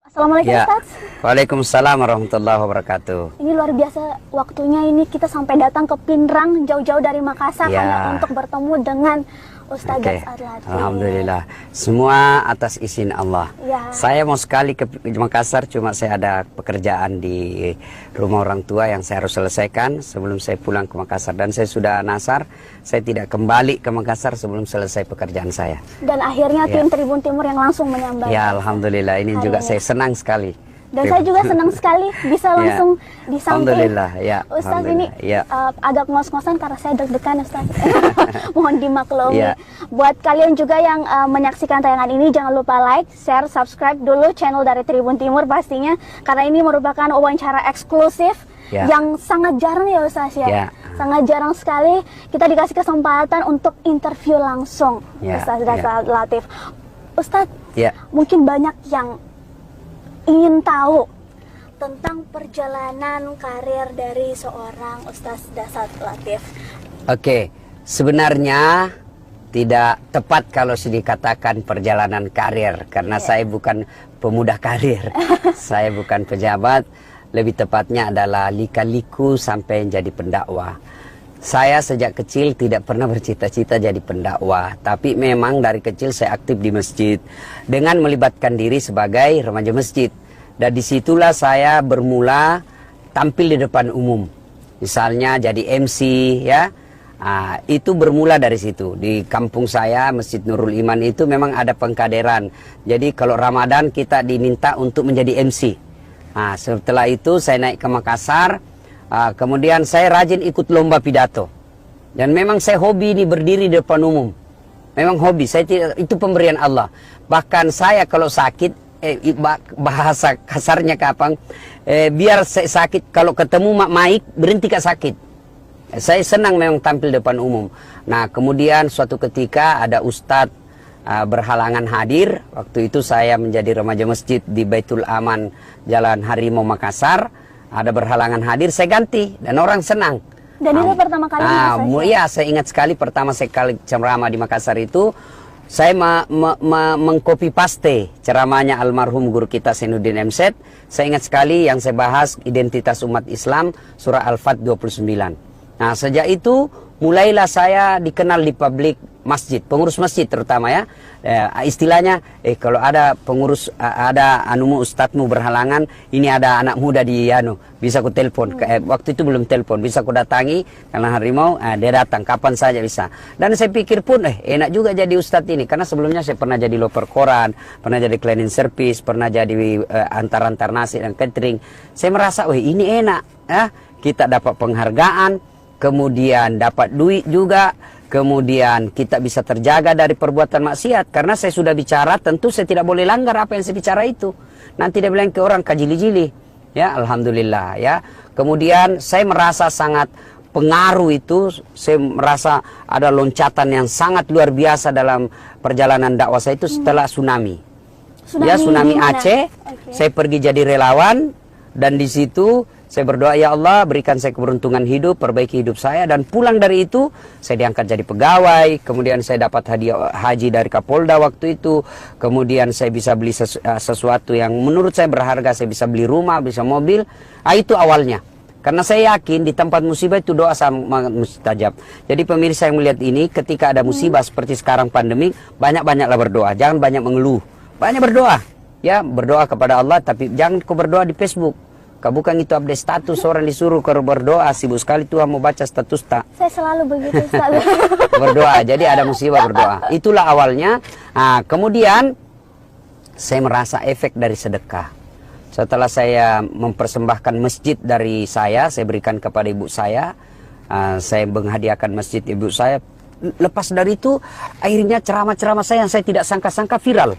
Assalamualaikum Ya, Ustaz. Waalaikumsalam warahmatullahi wabarakatuh. Ini luar biasa waktunya ini kita sampai datang ke Pindrang jauh-jauh dari Makassar Ya. hanya untuk bertemu dengan Ustaz Oke, Dasar Latif. Alhamdulillah. Semua atas izin Allah. Ya. Saya mau sekali ke Makassar, cuma saya ada pekerjaan di rumah orang tua yang saya harus selesaikan sebelum saya pulang ke Makassar. Dan saya sudah nasar, saya tidak kembali ke Makassar sebelum selesai pekerjaan saya. Dan akhirnya Ya. tim Tribun Timur yang langsung menyambangi. Ya, Alhamdulillah. Ini juga Hari saya senang sekali. Dan saya juga senang sekali bisa langsung disambut. Alhamdulillah, ya. Ustaz ini Alhamdulillah, ya. agak ngos-ngosan karena saya deg-degan Ustaz. Mohon dimaklumi. Ya. Buat kalian juga yang menyaksikan tayangan ini jangan lupa like, share, subscribe dulu channel dari Tribun Timur pastinya karena ini merupakan wawancara eksklusif Ya. yang sangat jarang ya Ustaz ya. Ya. Sangat jarang sekali kita dikasih kesempatan untuk interview langsung Ya, Ustaz ya. Dasar Latif. Ustaz, Ya. mungkin banyak yang ingin tahu tentang perjalanan karir dari seorang Ustaz Dasar Latif. Oke, sebenarnya tidak tepat kalau dikatakan perjalanan karir karena saya bukan pemuda karir. Saya bukan pejabat, lebih tepatnya adalah lika-liku sampai jadi pendakwah. Saya sejak kecil tidak pernah bercita-cita jadi pendakwah, tapi memang dari kecil saya aktif di masjid dengan melibatkan diri sebagai remaja masjid. Dan disitulah saya bermula tampil di depan umum. Misalnya jadi MC ya. Itu bermula dari situ. Di kampung saya, Masjid Nurul Iman itu memang ada pengkaderan. Jadi kalau Ramadan kita diminta untuk menjadi MC. Setelah itu saya naik ke Makassar. Kemudian saya rajin ikut lomba pidato. Dan memang saya hobi ini berdiri di depan umum. Memang hobi, saya tidak, itu pemberian Allah. Bahkan saya kalau sakit, bahasa kasarnya kapang, biar saya sakit, kalau ketemu maik berhenti kak sakit. Saya senang memang tampil depan umum. Nah kemudian suatu ketika ada ustadz berhalangan hadir. Waktu itu saya menjadi remaja masjid di Baitul Aman Jalan Harimau Makassar. Ada berhalangan hadir, saya ganti dan orang senang. Dan itu pertama kali ya, saya ingat sekali pertama sekali ceramah di Makassar itu saya mengcopy paste ceramahnya almarhum guru kita Zainuddin MZ. Saya ingat sekali yang saya bahas identitas umat Islam surah Al-Fat 29. Nah sejak itu mulailah saya dikenal di publik masjid, pengurus masjid terutama ya. Istilahnya kalau ada pengurus, ada anumu ustadzmu berhalangan, ini ada anak muda di bisa ku telepon. Waktu itu belum telepon, bisa ku datangi karena harimau, dia datang kapan saja bisa. Dan saya pikir pun enak juga jadi ustadz ini karena sebelumnya saya pernah jadi loper koran, pernah jadi cleaning service, pernah jadi antar-antar nasi dan catering. Saya merasa ini enak ya, kita dapat penghargaan, kemudian dapat duit juga. Kemudian kita bisa terjaga dari perbuatan maksiat. Karena saya sudah bicara, tentu saya tidak boleh langgar apa yang saya bicara itu. Nanti dia bilang ke orang kajili-jili. Ya, Alhamdulillah ya. Kemudian saya merasa sangat pengaruh itu. Saya merasa ada loncatan yang sangat luar biasa dalam perjalanan dakwah saya itu setelah tsunami. Tsunami Aceh. Okay. Saya pergi jadi relawan. Dan di situ saya berdoa, ya Allah berikan saya keberuntungan hidup, perbaiki hidup saya. Dan pulang dari itu saya diangkat jadi pegawai. Kemudian saya dapat hadiah haji dari Kapolda waktu itu. Kemudian saya bisa beli sesuatu yang menurut saya berharga. Saya bisa beli rumah, bisa mobil. Itu awalnya. Karena saya yakin di tempat musibah itu doa sangat mustajab. Jadi pemirsa yang melihat ini, ketika ada musibah seperti sekarang pandemi, banyak-banyaklah berdoa. Jangan banyak mengeluh, banyak berdoa. Ya, berdoa kepada Allah, tapi jangan kau berdoa di Facebook. Kau bukan itu update status, orang disuruh kau berdoa, sibuk sekali Tuhan mau baca status tak. Saya selalu begitu Ustaz. Berdoa, jadi ada musibah berdoa. Itulah awalnya. Kemudian saya merasa efek dari sedekah. Setelah saya mempersembahkan masjid dari saya berikan kepada ibu saya menghadiahkan masjid ibu saya. Lepas dari itu, akhirnya ceramah-ceramah saya yang saya tidak sangka-sangka viral.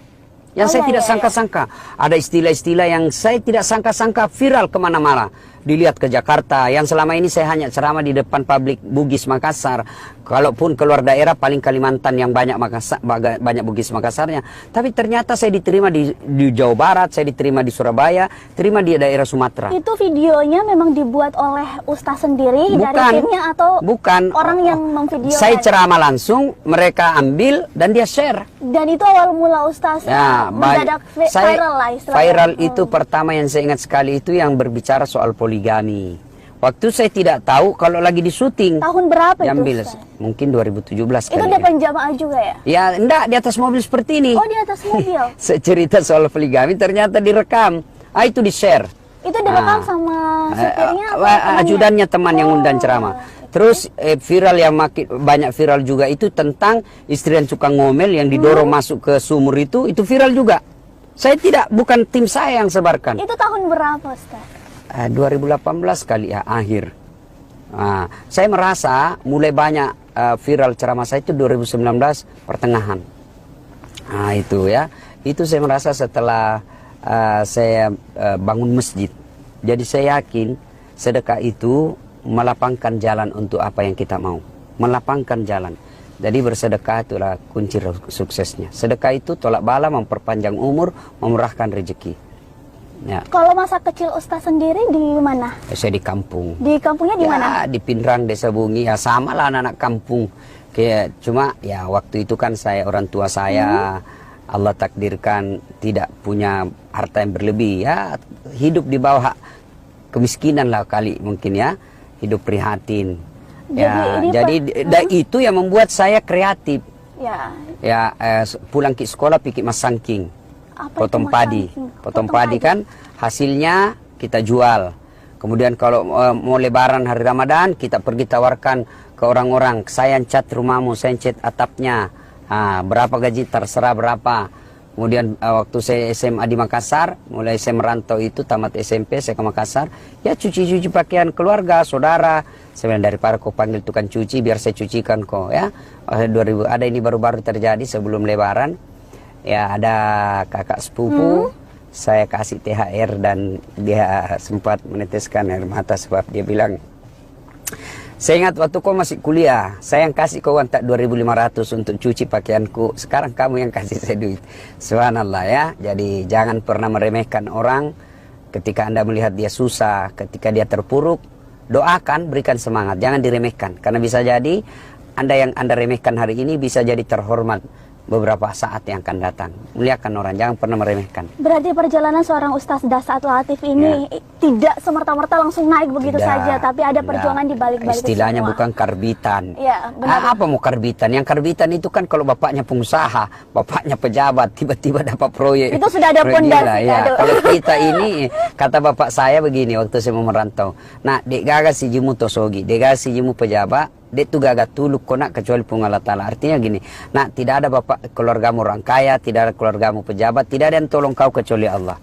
Yang saya tidak sangka-sangka. Ada istilah-istilah yang saya tidak sangka-sangka viral kemana-mana. dilihat ke Jakarta. Yang selama ini saya hanya ceramah di depan publik Bugis Makassar. Kalaupun keluar daerah paling Kalimantan yang banyak banyak Bugis Makassarnya. Tapi ternyata saya diterima di Jawa Barat, saya diterima di Surabaya, terima di daerah Sumatera. Itu videonya memang dibuat oleh Ustaz sendiri dari timnya atau bukan orang yang memvideokan? Saya ceramah langsung, mereka ambil dan dia share. Dan itu awal mula Ustaz mendadak viral lah istilahnya. Viral itu pertama yang saya ingat sekali itu yang berbicara soal poligami. Waktu saya tidak tahu kalau lagi di syuting. Tahun berapa diambil, itu? mungkin 2017 Itu kali. depan jamaah juga ya? Ya, enggak, di atas mobil seperti ini. Oh, di atas mobil. Saya cerita soal poligami ternyata direkam. Itu di-share. Itu direkam sama supirnya ajudannya teman yang undang ceramah. Terus viral yang banyak viral juga itu tentang istri yang suka ngomel yang didorong masuk ke sumur itu viral juga. Saya bukan tim saya yang sebarkan. Itu tahun berapa, Ustaz? 2018 kali ya, akhir. Saya merasa mulai banyak viral ceramah saya itu 2019 pertengahan. Itu ya. Itu saya merasa setelah saya bangun masjid. Jadi saya yakin sedekah itu melapangkan jalan untuk apa yang kita mau. Melapangkan jalan. Jadi bersedekah itulah kunci suksesnya. Sedekah itu tolak bala, memperpanjang umur, memurahkan rezeki. Ya. Kalau masa kecil Ustaz sendiri di mana? Saya di kampung. Di kampungnya di mana? Di Pindrang, Desa Bungi. Ya sama lah anak-anak kampung. Kayak cuma ya waktu itu kan orang tua saya Allah takdirkan tidak punya harta yang berlebih ya. Hidup di bawah kemiskinan lah kali mungkin ya. Hidup prihatin. Jadi itu yang membuat saya kreatif. Ya, pulang ke sekolah pikir masangking. Potong padi kan hasilnya kita jual. Kemudian kalau mau lebaran hari Ramadan kita pergi tawarkan ke orang-orang, saya cat rumahmu, saya cat atapnya, berapa gaji terserah berapa. Kemudian waktu saya SMA di Makassar, mulai saya merantau itu tamat SMP saya ke Makassar, ya cuci-cuci pakaian keluarga, saudara. Saya bilang daripada kau panggil tukang cuci biar saya cucikan kau ya. 2000 ada ini baru-baru terjadi sebelum lebaran. Ya ada kakak sepupu, saya kasih THR dan dia sempat meneteskan air mata sebab dia bilang, saya ingat waktu kau masih kuliah, saya yang kasih kau tak 2.500 untuk cuci pakaianku, sekarang kamu yang kasih saya duit. Subhanallah ya, jadi jangan pernah meremehkan orang ketika Anda melihat dia susah, ketika dia terpuruk, doakan, berikan semangat, jangan diremehkan. Karena bisa jadi yang Anda remehkan hari ini bisa jadi terhormat beberapa saat yang akan datang. Muliakan orang, jangan pernah meremehkan. Berarti perjalanan seorang Ustaz Dasaat Latif ini tidak semerta-merta langsung naik begitu saja, tapi ada perjuangan di balik-balik. Istilahnya bukan karbitan. Ya, benar. Apa mau karbitan? Yang karbitan itu kan kalau bapaknya pengusaha, bapaknya pejabat, tiba-tiba dapat proyek. Itu sudah ada pondasi. Ya. Kalau kita ini, kata bapak saya begini waktu saya mau merantau. Nah, dek gagas si jimu tosogi, dek gagas si jimu pejabat, dek tu gagat tuluk kona kecuali pun Allah Ta'ala. Artinya gini, nah tidak ada bapak keluargamu orang kaya, tidak ada keluargamu pejabat, tidak ada yang tolong kau kecuali Allah.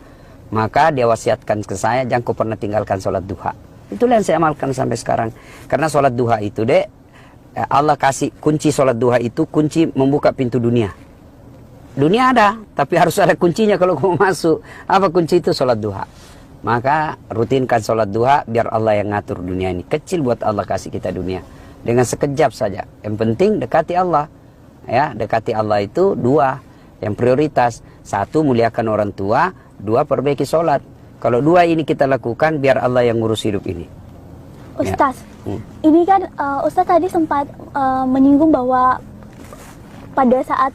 Maka dia wasiatkan ke saya, jangan kau pernah tinggalkan sholat duha. Itulah yang saya amalkan sampai sekarang. Karena sholat duha itu dek, Allah kasih kunci sholat duha itu, kunci membuka pintu dunia. Dunia ada, tapi harus ada kuncinya kalau mau masuk. Apa kunci itu? Sholat duha. Maka rutinkan sholat duha biar Allah yang ngatur dunia ini. Kecil buat Allah kasih kita dunia. Dengan sekejap saja. Yang penting dekati Allah. Ya, dekati Allah itu dua. Yang prioritas. Satu, muliakan orang tua. Dua, perbaiki sholat. Kalau dua ini kita lakukan, biar Allah yang ngurus hidup ini. Ustaz, ini kan Ustaz tadi sempat menyinggung bahwa pada saat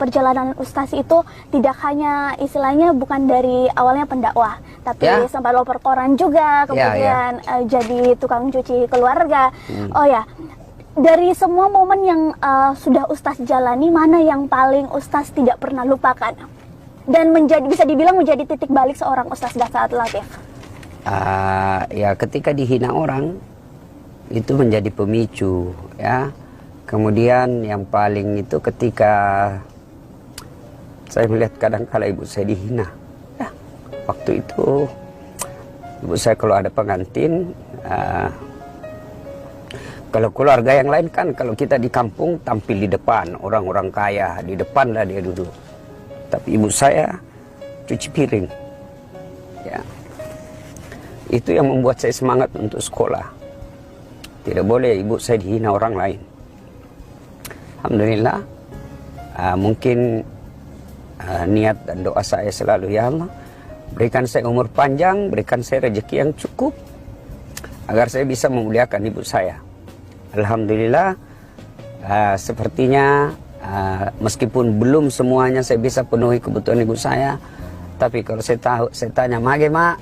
perjalanan Ustaz itu tidak hanya istilahnya bukan dari awalnya pendakwah, tapi sempat loper koran juga, kemudian jadi tukang cuci keluarga. Oh ya, dari semua momen yang sudah Ustaz jalani, mana yang paling Ustaz tidak pernah lupakan dan bisa dibilang menjadi titik balik seorang Ustaz Dasaat Latif? Ya ketika dihina orang itu menjadi pemicu ya. Kemudian yang paling itu ketika saya melihat kadang-kala ibu saya dihina. Ya, waktu itu ibu saya kalau ada pengantin, kalau keluarga yang lain kan kalau kita di kampung tampil di depan, orang-orang kaya di depan lah dia duduk. Tapi ibu saya cuci piring. Ya. Itu yang membuat saya semangat untuk sekolah. Tidak boleh ibu saya dihina orang lain. Alhamdulillah, mungkin niat dan doa saya selalu, ya Allah, berikan saya umur panjang, berikan saya rezeki yang cukup, agar saya bisa memuliakan ibu saya. Alhamdulillah, sepertinya meskipun belum semuanya saya bisa penuhi kebutuhan ibu saya, tapi kalau saya tanya, mage mak,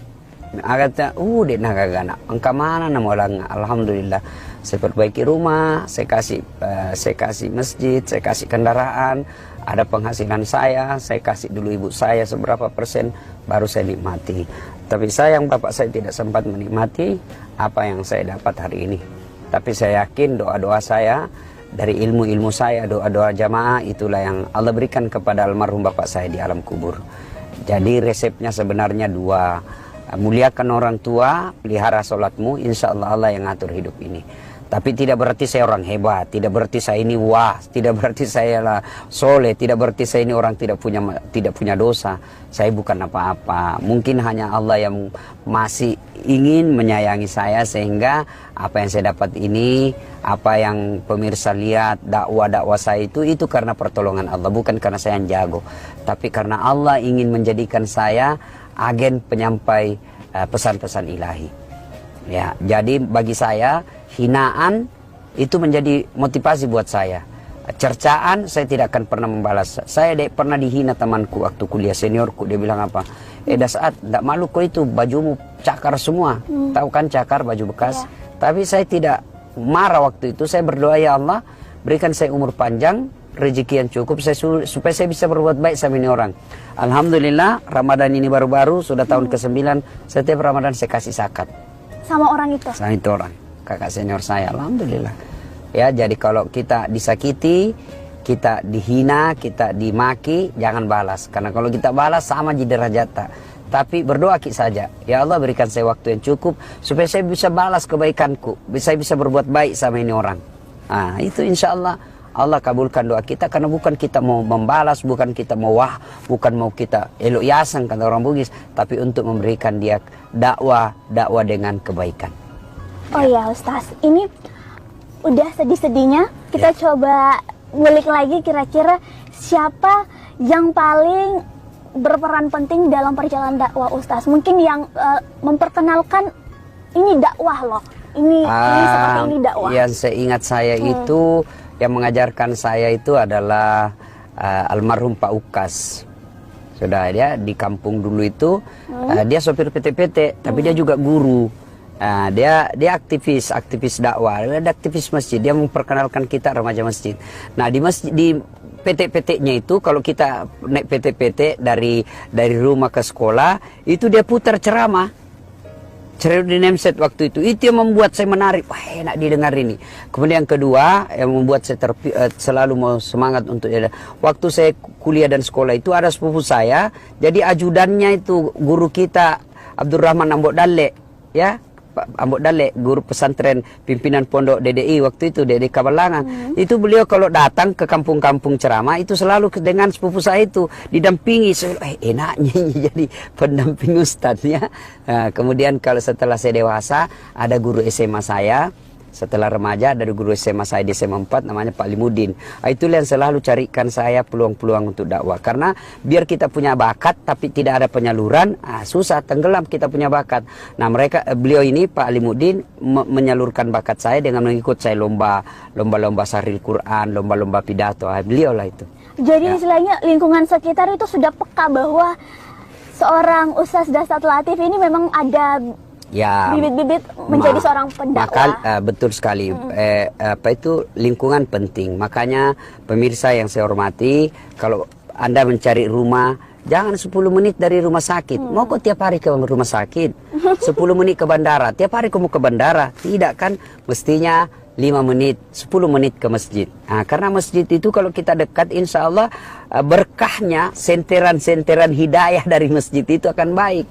agaknya, dek naga nak, angka mana nama orang? Alhamdulillah, saya perbaiki rumah, saya kasih masjid, saya kasih kendaraan, ada penghasilan saya kasih dulu ibu saya seberapa persen, baru saya nikmati. Tapi sayang bapak saya tidak sempat menikmati apa yang saya dapat hari ini. Tapi saya yakin doa-doa saya, dari ilmu-ilmu saya, doa-doa jamaah, itulah yang Allah berikan kepada almarhum bapak saya di alam kubur. Jadi resepnya sebenarnya dua. Muliakan orang tua, pelihara sholatmu, insya Allah Allah yang ngatur hidup ini. Tapi tidak berarti saya orang hebat, tidak berarti saya ini wah, tidak berarti saya lah soleh, tidak berarti saya ini orang tidak punya dosa. Saya bukan apa-apa. Mungkin hanya Allah yang masih ingin menyayangi saya, sehingga apa yang saya dapat ini, apa yang pemirsa lihat, dakwah-dakwah saya itu karena pertolongan Allah, bukan karena saya yang jago, tapi karena Allah ingin menjadikan saya agen penyampai pesan-pesan ilahi. Ya, jadi bagi saya hinaan itu menjadi motivasi buat saya. Cercaan saya tidak akan pernah membalas. Saya pernah dihina temanku waktu kuliah, seniorku, dia bilang apa? Dasaat, tidak malu kok itu bajumu cakar semua. Tahu kan cakar, baju bekas. Tapi saya tidak marah waktu itu. Saya berdoa, ya Allah, berikan saya umur panjang, rezeki yang cukup, supaya saya bisa berbuat baik sama ini orang. Alhamdulillah, Ramadan ini baru-baru, sudah tahun ke-9, setiap Ramadan saya kasih zakat. Sama orang itu? Sama itu orang, kakak senior saya, Alhamdulillah. Ya, jadi kalau kita disakiti, kita dihina, kita dimaki, jangan balas. Karena kalau kita balas, sama jadi derajatnya. Tapi berdoa saja, ya Allah berikan saya waktu yang cukup, supaya saya bisa balas kebaikanku, saya bisa berbuat baik sama ini orang. Nah, itu insya Allah Allah kabulkan doa kita, karena bukan kita mau membalas, bukan kita mau bukan mau kita elok yasan kata orang Bugis, tapi untuk memberikan dia dakwah dengan kebaikan. Oh ya Ustaz, ini udah sedih-sedihnya, kita coba ngulik lagi kira-kira siapa yang paling berperan penting dalam perjalanan dakwah Ustaz. Mungkin yang memperkenalkan ini dakwah loh, ini seperti ini dakwah. Yang seingat saya itu, yang mengajarkan saya itu adalah almarhum Pak Ukas. Sudah, dia di kampung dulu itu, dia sopir PT-PT, tapi dia juga guru. Dia aktivis dakwah, dia aktivis masjid. Dia memperkenalkan kita remaja masjid. Nah, di PT-PT-nya itu, kalau kita naik PT-PT dari rumah ke sekolah, itu dia putar ceramah. Di Nemset waktu itu yang membuat saya menarik, wah enak didengar ini. Kemudian yang kedua yang membuat saya selalu mau semangat untuk waktu saya kuliah dan sekolah itu ada sepupu saya, jadi ajudannya itu guru kita Abdurrahman Ambok Dalle, ya Ambok Dalle, guru pesantren pimpinan pondok DDI waktu itu, DDI Kabalangan. Itu beliau kalau datang ke kampung-kampung ceramah itu selalu dengan sepupu saya itu didampingi. Enaknya jadi pendamping ustadz ya. Nah, kemudian kalau setelah saya dewasa, ada guru SMA saya. Setelah remaja, dari guru SMA saya di SMA 4 namanya Pak Limudin. Itulah yang selalu carikan saya peluang-peluang untuk dakwah. Karena biar kita punya bakat tapi tidak ada penyaluran, susah, tenggelam kita punya bakat. Nah, beliau ini Pak Limudin menyalurkan bakat saya dengan mengikut saya lomba sahril Quran, lomba-lomba pidato. Beliau lah itu. Jadi istilahnya lingkungan sekitar itu sudah peka bahwa seorang Ustaz Dasaat Latif ini memang ada bibit-bibit menjadi seorang pendakwah. Betul sekali. Lingkungan penting. Makanya pemirsa yang saya hormati, kalau Anda mencari rumah, jangan 10 menit dari rumah sakit. Mau kok tiap hari ke rumah sakit? 10 menit ke bandara, tiap hari kamu ke bandara? Tidak kan? Mestinya 5 menit, 10 menit ke masjid. Karena masjid itu kalau kita dekat, insya Allah berkahnya, senteran-senteran hidayah dari masjid itu akan baik.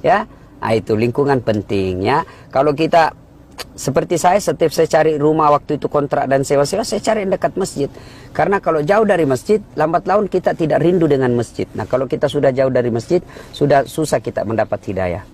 Ya. Itu lingkungan penting ya. Kalau kita seperti setiap saya cari rumah waktu itu kontrak dan sewa-sewa, saya cari yang dekat masjid. Karena kalau jauh dari masjid, lambat laun kita tidak rindu dengan masjid. Nah, kalau kita sudah jauh dari masjid, sudah susah kita mendapat hidayah.